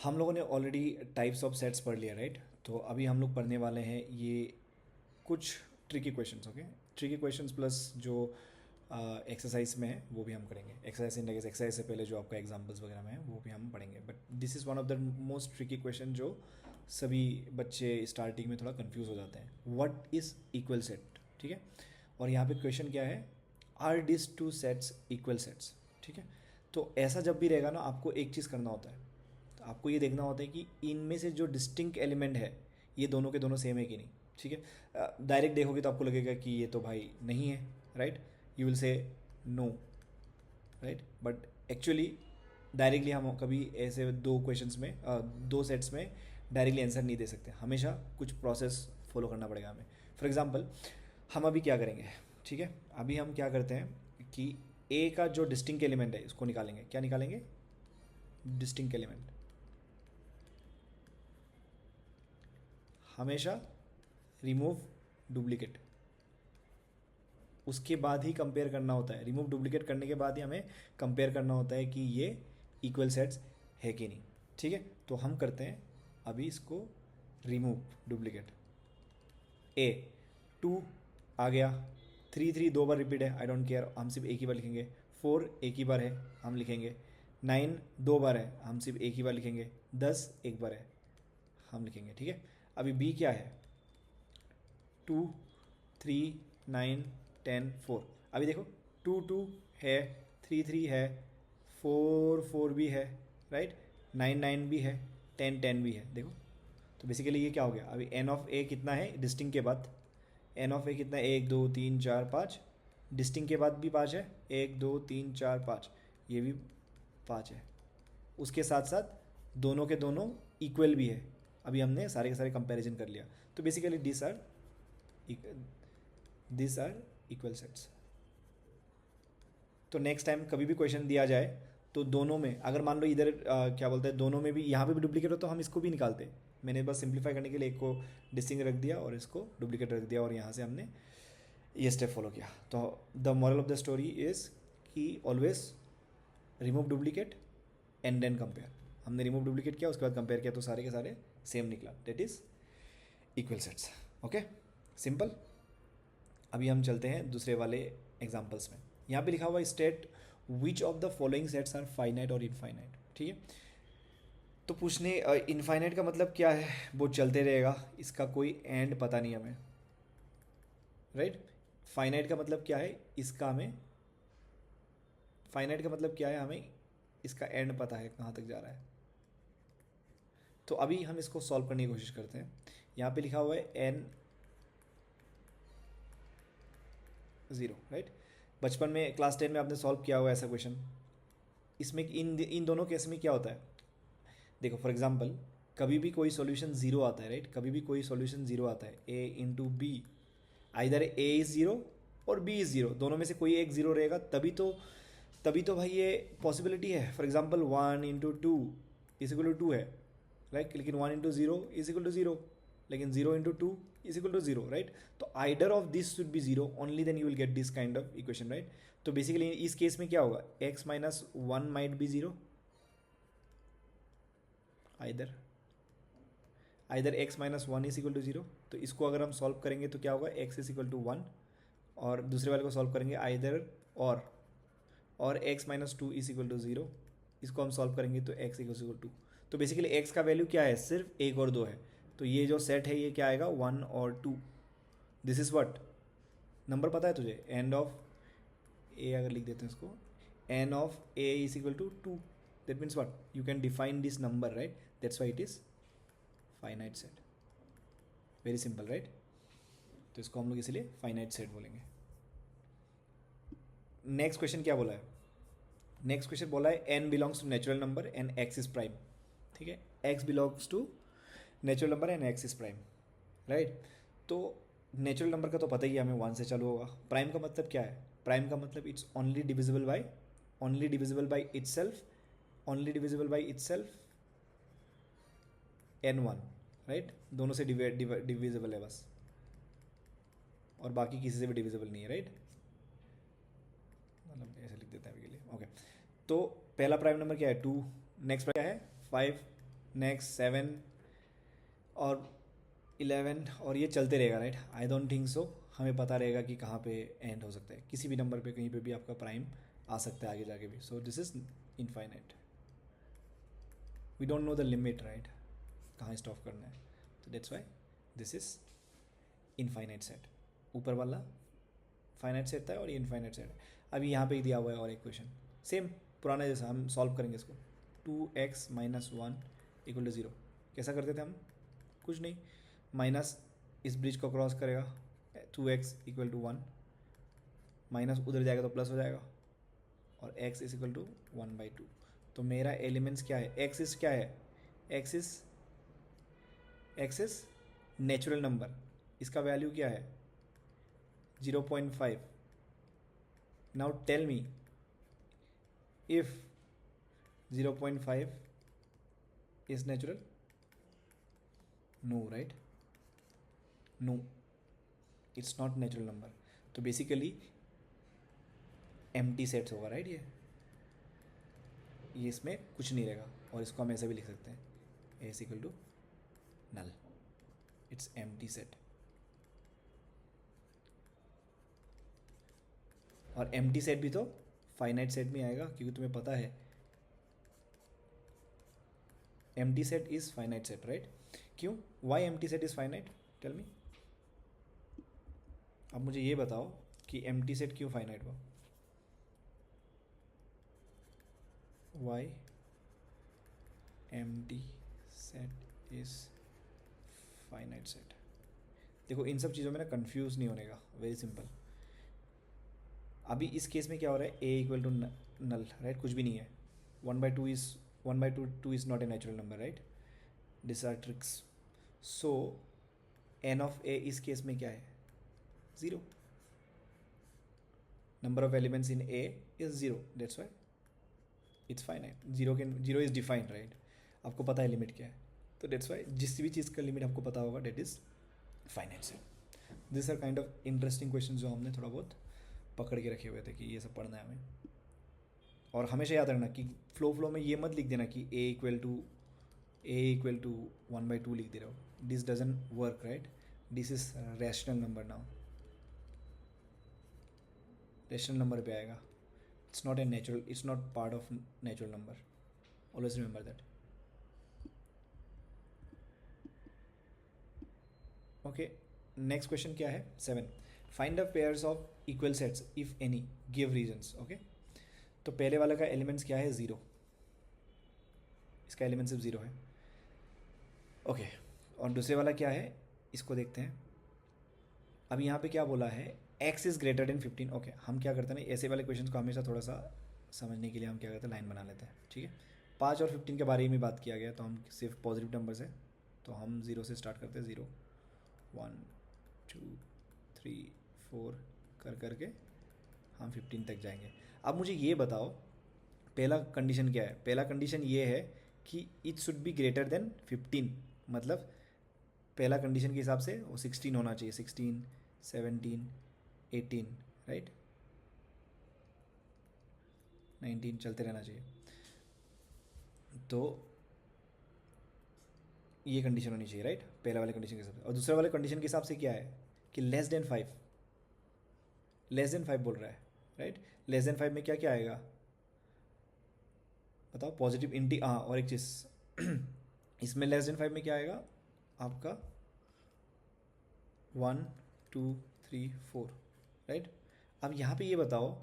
हम लोगों ने ऑलरेडी टाइप्स ऑफ सेट्स पढ़ लिया, राइट? तो अभी हम लोग पढ़ने वाले हैं ये कुछ tricky questions, okay? Tricky questions plus जो एक्सरसाइज में है वो भी हम करेंगे। एक्सरसाइज इन एक्सरसाइज से पहले जो आपका एग्जाम्पल्स वगैरह में है वो भी हम पढ़ेंगे, but this is one of the most tricky question जो सभी बच्चे स्टार्टिंग में थोड़ा कंफ्यूज हो जाते हैं। व्हाट इज़ इक्वल सेट, ठीक है? और यहाँ पे क्वेश्चन क्या है, are this two sets equal sets, ठीक है? तो ऐसा जब भी रहेगा ना, आपको एक चीज़ करना होता है, तो आपको ये देखना होता है कि इनमें से जो डिस्टिंक्ट एलिमेंट है ये दोनों के दोनों सेम है कि नहीं, ठीक है? डायरेक्ट देखोगे तो आपको लगेगा कि ये तो भाई नहीं है, right? You will say no, right? But actually directly हम कभी ऐसे दो क्वेश्चंस में दो सेट्स में डायरेक्टली आंसर नहीं दे सकते, हमेशा कुछ प्रोसेस फॉलो करना पड़ेगा हमें। फॉर एग्जांपल हम अभी क्या करेंगे, ठीक है? अभी हम क्या करते हैं कि ए का जो डिस्टिंक्ट एलिमेंट है उसको निकालेंगे। क्या निकालेंगे? Distinct element. हमेशा रिमूव डुप्लीकेट, उसके बाद ही कंपेयर करना होता है। रिमूव डुप्लीकेट करने के बाद ही हमें कंपेयर करना होता है कि ये इक्वल सेट्स है कि नहीं, ठीक है? तो हम करते हैं अभी इसको रिमूव डुप्लीकेट। ए 2 आ गया, 3 दो बार रिपीट है, आई डोंट केयर, हम सिर्फ एक ही बार लिखेंगे। 4 एक ही बार है, हम लिखेंगे। 9 दो बार है, हम सिर्फ एक ही बार लिखेंगे। 10 एक बार है, हम लिखेंगे, ठीक है? अभी बी क्या है, 2 3 9 10 4। अभी देखो 2 2 है, 3 3 है, 4 4 भी है, राइट? 9 9 भी है, 10 10 भी है, देखो। तो बेसिकली ये क्या हो गया, अभी एन ऑफ ए कितना है डिस्टिंग के बाद? एन ऑफ ए कितना है, 1 2 3 4 5। डिस्टिंग के बाद भी 5 है, 1 2 3 4 5, ये भी 5 है। उसके साथ साथ दोनों के दोनों इक्वल भी है। अभी हमने सारे के सारे कंपैरिजन कर लिया, तो basically this are equal sets. तो नेक्स्ट टाइम कभी भी क्वेश्चन दिया जाए तो दोनों में, अगर मान लो इधर क्या बोलते हैं, दोनों में भी, यहाँ पे भी डुप्लीकेट हो तो हम इसको भी निकालते। मैंने बस सिंप्लीफाई करने के लिए एक को डिस्टिंग रख दिया और इसको डुप्लीकेट रख दिया, और यहाँ से हमने ये स्टेप फॉलो किया। तो the moral of the story is कि always remove duplicate and then compare. हमने रिमूव डुप्लीकेट किया, उसके बाद कंपेयर किया, तो सारे के सारे सेम निकला, that is equal sets. Okay, simple. अभी हम चलते हैं दूसरे वाले एग्जाम्पल्स में। यहाँ पे लिखा हुआ है state which of the following sets are finite और इनफाइनाइट, ठीक है? तो पूछने इनफाइनाइट का मतलब क्या है, वो चलते रहेगा, इसका कोई एंड पता नहीं हमें, राइट? फाइनाइट का मतलब क्या है, इसका हमें, फाइनाइट का मतलब क्या है, हमें इसका एंड पता है कहाँ तक जा रहा है। तो अभी हम इसको सॉल्व करने की कोशिश करते हैं। यहाँ पे लिखा हुआ है एन 0, राइट? बचपन में क्लास 10 में आपने सॉल्व किया हुआ ऐसा क्वेश्चन। इसमें इन दोनों केस में क्या होता है, देखो फॉर एग्जांपल कभी भी कोई सॉल्यूशन जीरो आता है, राइट? कभी भी कोई सॉल्यूशन जीरो आता है, A into B, either A is zero और बी इज़ जीरो, दोनों में से कोई एक जीरो रहेगा, तभी तो भाई ये पॉसिबिलिटी है। For example 1 into 2 is equal to 2 है, राइट? लेकिन 1 इंटू 0 इज इक्वल टू 0, लेकिन 0 into 2 is equal to 0, right? तो either of this should be 0, only then you will get this kind of equation, right? तो basically इस case में क्या होगा, x minus 1 might be 0, either x minus 1 is equal to 0। तो इसको अगर हम सॉल्व करेंगे तो क्या होगा, x इज इक्वल टू 1, और दूसरे वाले को सॉल्व करेंगे आइदर और x minus 2 is equal to 0। इसको हम सॉल्व करेंगे तो x इक्वल टू 2। तो बेसिकली x का वैल्यू क्या है, सिर्फ 1 और 2 है। तो ये जो सेट है ये क्या आएगा, 1 और 2। दिस इज व्हाट नंबर पता है तुझे, एंड ऑफ ए, अगर लिख देते हैं इसको, N of A is equal to 2, that means what, you can define this number, right? That's why it is finite set. Very simple, right? तो इसको हम लोग इसलिए फाइनाइट सेट बोलेंगे। नेक्स्ट क्वेश्चन क्या बोला है, नेक्स्ट क्वेश्चन बोला है N belongs to natural number and X is prime, ठीक है? X belongs to natural number and X is prime, right? तो नेचुरल नंबर का तो पता ही है हमें, 1 से चालू होगा। प्राइम का मतलब क्या है, प्राइम का मतलब it's only divisible by itself, only divisible by itself n1, right? दोनों से डिविजिबल है बस, और बाकी किसी से भी डिविजिबल नहीं है, राइट? मतलब ऐसे लिख देते हैं अभी के लिए, ओके। तो पहला प्राइम नंबर क्या है, 2, नेक्स्ट क्या है 5, नेक्स्ट 7 और 11 और ये चलते रहेगा, right? I don't think so हमें पता रहेगा कि कहाँ पे एंड हो सकता है, किसी भी नंबर पे कहीं पे भी आपका प्राइम आ सकता है आगे जाके भी. So this is infinite. We don't know the limit, right? कहाँ स्टॉप करना है. तो that's why this is infinite set. ऊपर वाला फाइनाइट सेट था और ये इनफाइनाइट सेट है. अभी यहाँ पे ही दिया हुआ है और एक क्वेश्चन सेम पुराना जैसा, हम सॉल्व करेंगे इसको. 2x minus 1 equal to 0. कैसा करते थे हम? कुछ नहीं, माइनस इस ब्रिज को क्रॉस करेगा, 2x इक्वल टू 1, माइनस उधर जाएगा तो प्लस हो जाएगा, और x इज इक्वल टू 1/2. तो मेरा एलिमेंट्स क्या है? x इज क्या है? x is natural number. इसका वैल्यू क्या है? 0.5. Now tell me if 0.5 is natural? No, right? No, it's not natural number. तो बेसिकली empty sets होगा, राइट? ये इसमें कुछ नहीं रहेगा, और इसको हम ऐसे भी लिख सकते हैं, a is equal to null. It's empty set. और empty set भी तो फाइनाइट सेट में आएगा, क्योंकि तुम्हें पता है empty set is finite set, right? क्यों? Why empty set is finite? Tell me. अब मुझे ये बताओ कि empty set क्यों finite हुआ? Why empty set is finite set? देखो, इन सब चीज़ों में ना कंफ्यूज नहीं होने का, वेरी सिंपल. अभी इस केस में क्या हो रहा है? a equal to null, right? कुछ भी नहीं है. 1/2 is 1/2 is not a natural number, right? This are tricks. So n of a इस केस में क्या है? 0. Number of elements in a is 0. That's why it's finite. 0 is defined, right? आपको पता है लिमिट क्या है, तो दैट्स वाई जिस भी चीज़ का लिमिट आपको पता होगा, that is finite set. This are kind of interesting question जो हमने थोड़ा बहुत पकड़ के रखे हुए थे कि ये सब पढ़ना है हमें. और हमेशा याद रखना कि फ्लो में ये मत लिख देना कि a इक्वल टू 1/2 लिख दे रहे हो. This doesn't work, right? This is rational number. Now rational number पे आएगा. It's not a natural, it's not part of natural number. Always remember that. Okay, next question क्या है? 7. Find the pairs of equal sets if any, give reasons. Okay, तो पहले वाला का elements क्या है? 0. इसका एलिमेंट सिर्फ 0 है. ओके, और दूसरे वाला क्या है? इसको देखते हैं. अब यहाँ पे क्या बोला है? x is greater than 15. Okay, हम क्या करते हैं ना, ऐसे वाले क्वेश्चन को हमेशा थोड़ा सा समझने के लिए हम क्या करते हैं, लाइन बना लेते हैं. ठीक है, 5 और 15 के बारे में बात किया गया, तो हम सिर्फ पॉजिटिव नंबर है, तो हम 0 से स्टार्ट करते हैं. 0 1 2 3 4 करके हम 15 तक जाएंगे. अब मुझे ये बताओ, पहला कंडीशन क्या है? पहला कंडीशन ये है कि it should be greater than 15. मतलब पहला कंडीशन के हिसाब से वो 16 होना चाहिए. 16 17 18, राइट? 19 चलते रहना चाहिए. तो ये कंडीशन होनी चाहिए, राइट? पहला वाले कंडीशन के हिसाब से. और दूसरे वाले कंडीशन के हिसाब से क्या है कि लेस देन 5 बोल रहा है, राइट? लेस देन 5 में क्या क्या आएगा बताओ? पॉजिटिव इंटी. हाँ, और एक चीज़ इसमें लेस देन 5 में क्या आएगा आपका? 1 2 3 4, राइट? अब यहाँ पे ये बताओ,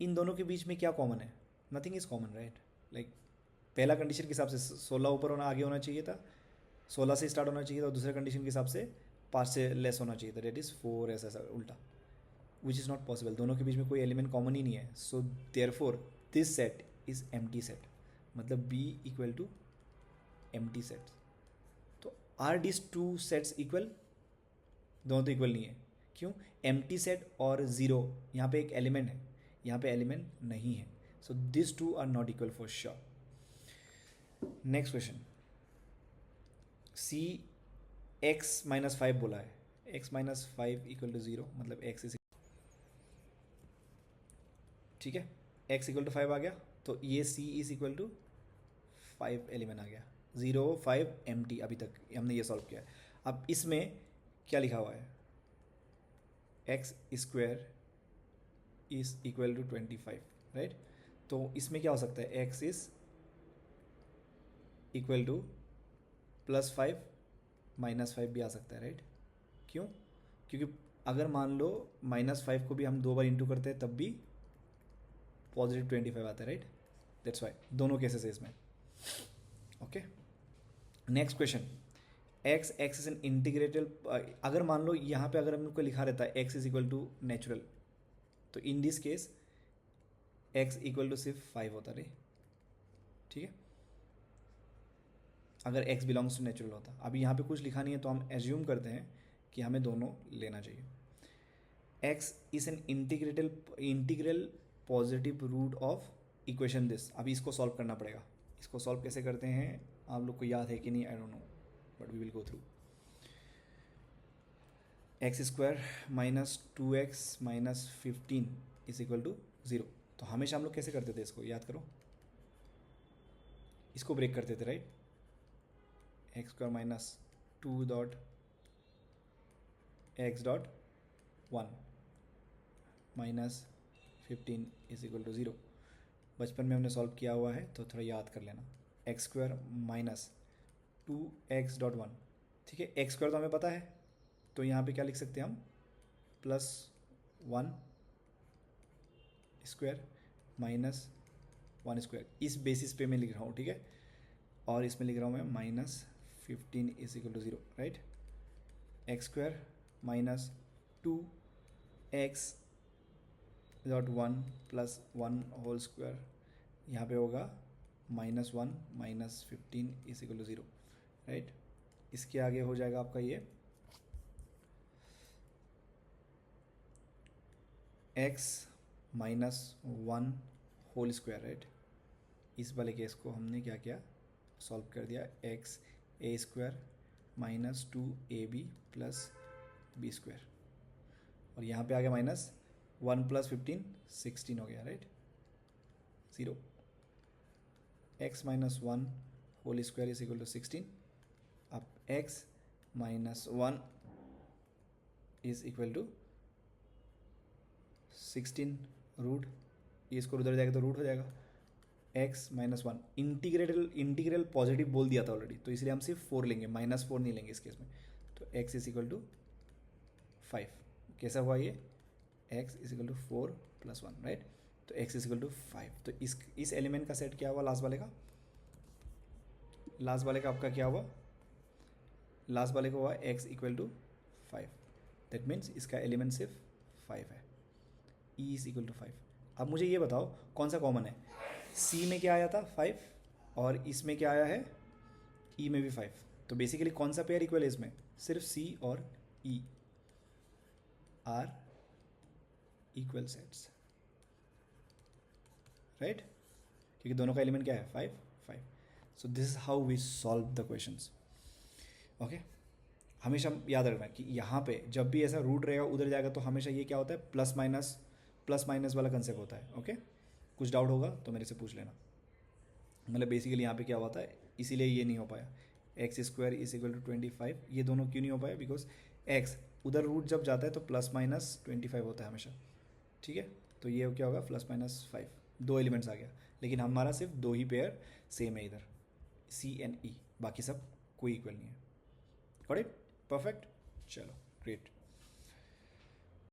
इन दोनों के बीच में क्या कॉमन है? Nothing is common, right? Like पहला कंडीशन के हिसाब से 16 ऊपर होना, आगे होना चाहिए था, 16 से स्टार्ट होना चाहिए था, और दूसरे कंडीशन के हिसाब से 5 से लेस होना चाहिए था, डेट इज़ 4, ऐसा उल्टा, विच इज़ नॉट पॉसिबल. दोनों के बीच में कोई एलिमेंट कॉमन ही नहीं है. So therefore this set is empty set. मतलब b equal to empty set. तो are this two sets equal? दोनों तो इक्वल नहीं है. क्यों? एम्प्टी सेट और 0, यहाँ पे एक एलिमेंट है, यहाँ पे एलिमेंट नहीं है. So this two are not equal for sure. Next question, C x minus 5 बोला है. x माइनस 5 इक्वल टू 0, मतलब x इज, ठीक है, x इक्वल टू 5 आ गया, तो ये c is equal to 5 element आ गया, 0 5 एम्प्टी, अभी तक हमने ये सॉल्व किया है। अब इसमें क्या लिखा हुआ है, X square is equal to 25, right. तो इसमें क्या हो सकता है, एक्स इज इक्वल टू +5 -5 भी आ सकता है, राइट। क्यों? क्योंकि अगर मान लो -5 को भी हम 2 बार इंटू करते हैं तब भी +25 आता है, राइट। दैट्स वाई दोनों केसेस है इसमें। Okay, next question, x is an integrated, अगर मान लो यहाँ पे अगर हमको लिखा रहता है x is equal to natural, तो in this case x equal to सिर्फ 5 होता रे, ठीक है, अगर एक्स बिलोंग्स टू नेचुरल होता। अभी यहाँ पे कुछ लिखा नहीं है तो हम एज्यूम करते हैं कि हमें दोनों लेना चाहिए। X is an integral positive root of equation this. अभी इसको सॉल्व करना पड़ेगा। इसको सॉल्व कैसे करते हैं आप लोग को याद है कि नहीं, I don't know, but we will go through. X square -2x -15 is equal to 0। तो हमेशा हम लोग कैसे करते थे, इसको याद करो, इसको ब्रेक करते थे, right. X square -2.x.1 -15 is equal to 0। बचपन में हमने सॉल्व किया हुआ है तो थोड़ा याद कर लेना। एक्स स्क्वायर -2x.1, ठीक है। एक्स स्क्वायर तो हमें पता है, तो यहाँ पे क्या लिख सकते हैं हम, +1 स्क्वायर -1 स्क्वायर, इस बेसिस पे मैं लिख रहा हूँ, ठीक है। और इसमें लिख रहा हूँ मैं -15 is equal to 0, right. X square -2x.1 +1 whole square, यहाँ पे होगा -1 -15 इज इक्वल टू 0, राइट। इसके आगे हो जाएगा आपका ये x -1 होल स्क्वायर, राइट। इस वाले केस को हमने क्या किया, सॉल्व कर दिया। X a square -2ab + b square, और यहाँ पे आ गया -1 + 15 16 हो गया, right. 0 x -1 whole square is equal to 16। अब x -1 is equal to 16 root, इसको उधर जाएगा तो रूट हो जाएगा। x -1 इंटीग्रल पॉजिटिव बोल दिया था ऑलरेडी, तो इसलिए हम सिर्फ 4 लेंगे, -4 नहीं लेंगे इस केस में। तो x इज इक्वल टू 5। कैसा हुआ ये, x is equal to 4 + 1, right. तो x इज इक्वल टू 5। तो इस एलिमेंट का सेट क्या हुआ, लास्ट वाले का आपका क्या हुआ, लास्ट वाले को हुआ x equal to 5। That means इसका एलिमेंट सिर्फ 5 है, e इज इक्वल टू 5। अब मुझे ये बताओ कौन सा कॉमन है, c में क्या आया था 5, और इसमें क्या आया है, e में भी 5। तो बेसिकली कौन सा पेयर इक्वल है इसमें, सिर्फ c और e are equal sets, right, क्योंकि दोनों का एलिमेंट क्या है 5 5। So this is how we solve the questions. Okay, हमेशा याद रखना कि यहाँ पे जब भी ऐसा रूट रहेगा उधर जाएगा तो हमेशा ये क्या होता है, प्लस माइनस वाला कंसेप्ट होता है। ओके, कुछ डाउट होगा तो मेरे से पूछ लेना। मतलब बेसिकली यहाँ पे क्या होता है, इसीलिए ये नहीं हो पाया, X square is equal to 25, ये दोनों क्यों नहीं हो पाया, बिकॉज एक्स उधर रूट जब जाता है तो +-25 होता है हमेशा, ठीक है। तो ये क्या होगा, +-5, 2 एलिमेंट्स आ गया, लेकिन हमारा सिर्फ 2 ही पेयर सेम है इधर, सी एंड ई, बाकी सब कोई इक्वल नहीं है। गॉट इट, परफेक्ट, चलो ग्रेट।